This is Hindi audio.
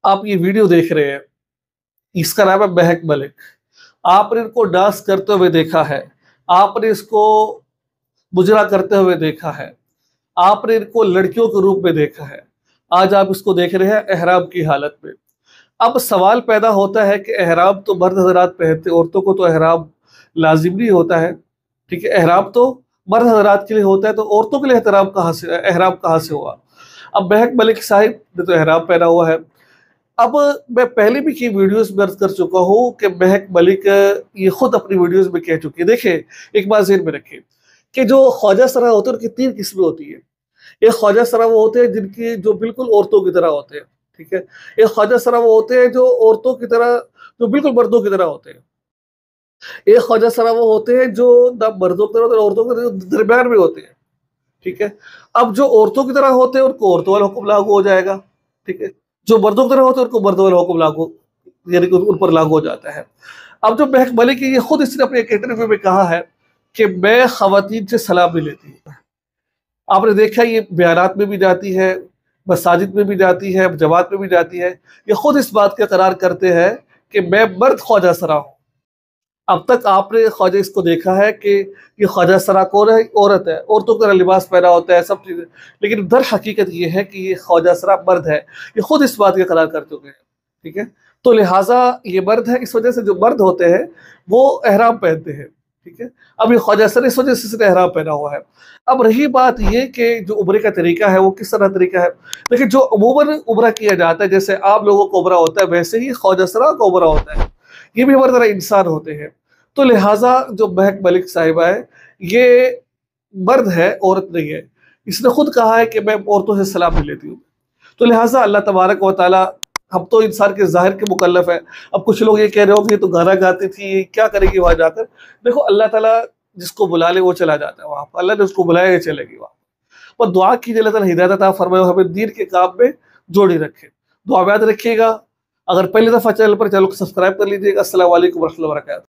आप ये वीडियो देख रहे हैं, इसका नाम है महक मलिक। आपने इनको डांस करते हुए देखा है, आपने इसको मुजरा करते हुए देखा है, आपने इनको लड़कियों के रूप में देखा है। आज आप इसको देख रहे हैं एहराम की हालत में। अब सवाल पैदा होता है कि एहराम तो मर्द हजरात पहनते, औरतों को तो एहराम लाजिम नहीं होता है। ठीक है, एहराम तो मर्द हजरात के लिए होता है, तो औरतों के लिए एहराम कहाँ से हुआ? अब महक मलिक साहिब ने तो एहराम पहना हुआ है। अब मैं पहले भी की वीडियोस में अर्ज कर चुका हूँ कि महक मलिक ये खुद अपनी वीडियोस में कह चुकी है। देखिए, एक बात ज़हन में रखिए कि जो ख्वाजा सरा होते हैं उनकी तीन किस्में होती है। एक ख्वाजा सरा वो होते हैं जिनकी जो बिल्कुल औरतों की तरह होते हैं। ठीक है। एक ख्वाजा सरा वो होते हैं जो औरतों की तरह, जो बिल्कुल मर्दों की तरह होते हैं। एक ख्वाजा सरा वो होते हैं जो ना मर्दों की तरह होते हैं, औरतों की तरह दरमियान में होते हैं। ठीक है। अब जो औरतों की तरह होते हैं उनको औरतों वाला हुक्म लागू हो जाएगा। ठीक है। जो मर्दों की तरह होते हैं उनको मर्दों वाला हुक्म लागू, यानी कि उन पर लागू हो जाता है। अब जो महक मलिक है, ये खुद इसने अपने एक इंटरव्यू में कहा है कि मैं खवातीन से सलाम नहीं लेती। आपने देखा ये बयानात में भी जाती है, मसाजिद में भी जाती है, जमात में भी जाती है। ये खुद इस बात का करार करते हैं कि मैं मर्द ख्वाजा सरा हूँ। अब तक आपने ख्वाजा इसको देखा है कि ये ख्वाजा सरा कौन है? औरत है, औरतों का लिबास पहना होता है, सब चीज़ें। लेकिन दर हकीकत ये है कि ये ख्वाजा सरा मर्द है। ये खुद इस बात का करार कर चुके हैं। ठीक है। तो लिहाजा ये मर्द है, इस वजह से जो मर्द होते हैं वो एहराम पहनते हैं। ठीक है। अब ये ख्वाजा सरा इस वजह से इसने एहराम पहना हुआ है। अब रही बात ये कि जो उम्रे का तरीका है वो किस तरह तरीका है। देखिए, जो अमूमन उम्रा किया जाता है, जैसे आप लोगों को उम्रा होता है, वैसे ही ख्वाजा सरा का उम्रा होता है। ये भी हमारी तरह इंसान होते हैं। तो लिहाजा जो महक मलिक साहिबा है, ये मर्द है, औरत नहीं है। इसने खुद कहा है कि मैं औरतों से सलाम नहीं लेती हूँ। तो लिहाजा अल्लाह तबारक व तआला, हम तो इंसान के ज़ाहिर के मुकल्लफ है। अब कुछ लोग ये कह रहे हो कि ये तो गाना गाती थी, ये क्या करेगी वहाँ जाकर? देखो, अल्लाह ताला जिसको बुला ले वो चला जाता है वहाँ पर। अल्लाह ने उसको बुलाया, ये चलेगी वहाँ पर। दुआ कीजिए अल्लाह ताला हिदायत अता फरमाए, हमें दीन के काम में जोड़ी रखे। दुआ में याद रखिएगा। अगर पहली दफ़ा चैनल पर, चैनल को सब्सक्राइब कर लीजिएगा। अस्सलाम वालेकुम व रहमतुल्लाहि व बरकातहू।